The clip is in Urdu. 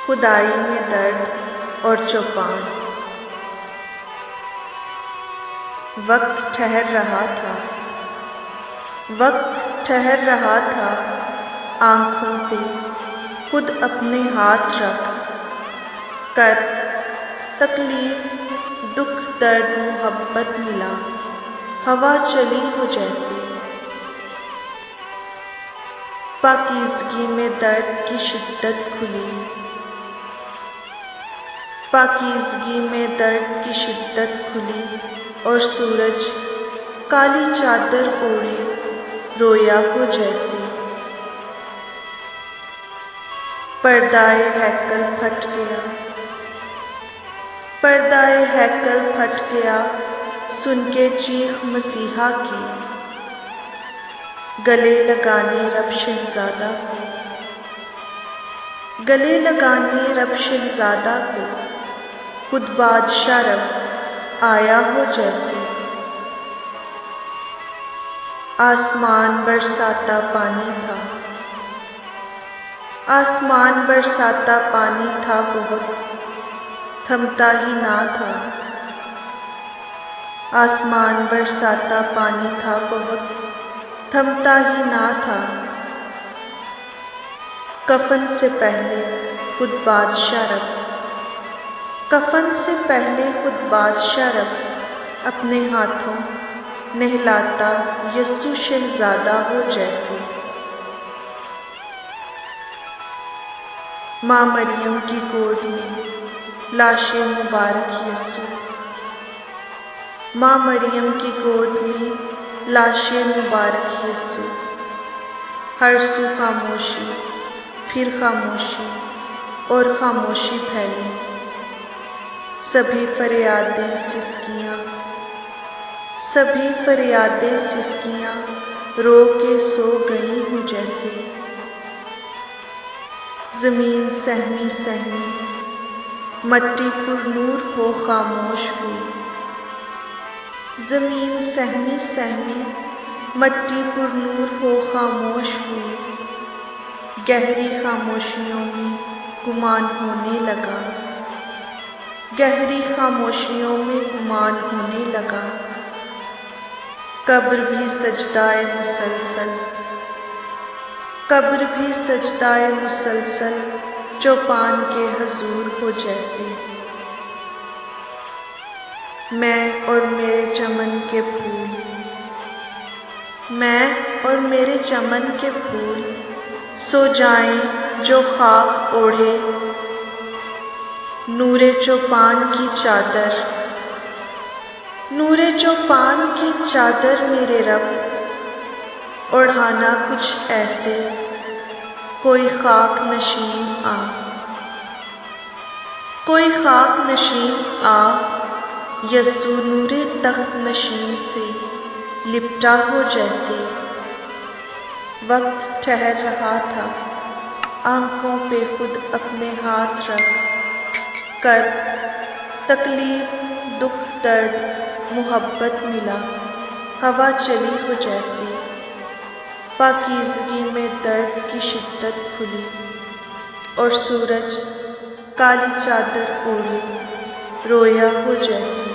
خدائی میں درد اور چوپان۔ وقت ٹھہر رہا تھا، وقت ٹھہر رہا تھا، آنکھوں پہ خود اپنے ہاتھ رکھ کر، تکلیف دکھ درد محبت ملا، ہوا چلی ہو جیسے، پاکیزگی میں درد کی شدت کھلی، پاکیزگی میں درد کی شدت کھلی، اور سورج کالی چادر اوڑھے رویا ہو جیسے، پردۂ ہیکل پھٹ گیا، پردۂ ہیکل پھٹ گیا، سن کے چیخ مسیحا کی، گلے لگانے رب شہزادہ کو، گلے لگانے رب شہزادہ کو، خود بادشاہ رب آیا ہو جیسے، آسمان برساتا پانی تھا، آسمان برساتا پانی تھا بہت، تھمتا ہی نہ تھا، آسمان برساتا پانی تھا بہت، تھمتا ہی نہ تھا، کفن سے پہلے خود بادشاہ رب، کفن سے پہلے خود بادشاہ رب اپنے ہاتھوں نہلاتا یسوع شہزادہ ہو جیسے، ماں مریم کی گود میں لاش مبارک یسوع، ماں مریم کی گود میں لاش مبارک یسوع، ہر سو خاموشی، پھر خاموشی اور خاموشی پھیلی، سبھی فریادیں سسکیاں، سبھی فریادیں سسکیاں رو کے سو گئی ہوں جیسے، زمین سہمی سہمی مٹی پر نور ہو خاموش ہوئی، زمین سہمی سہمی مٹی پر نور ہو خاموش ہوئی، گہری خاموشیوں میں گمان ہونے لگا، گہری خاموشیوں میں گمان ہونے لگا، قبر بھی سجدائے مسلسل، قبر بھی سجدائے مسلسل چوپان کے حضور ہو جیسے، میں اور میرے چمن کے پھول، میں اور میرے چمن کے پھول سو جائیں جو خاک اوڑھے، نور چوپان کی چادر، نور چوپان کی چادر میرے رب، اوڑھانا کچھ ایسے کوئی خاک نشین آ، کوئی خاک نشین آ، یسوع نور تخت نشین سے لپٹا ہو جیسے، وقت ٹھہر رہا تھا، آنکھوں پہ خود اپنے ہاتھ رکھ کر، تکلیف دکھ درد محبت ملا، ہوا چلی ہو جیسے، پاکیزگی میں درد کی شدت کھلی، اور سورج کالی چادر اوڑھے رویا ہو جیسے۔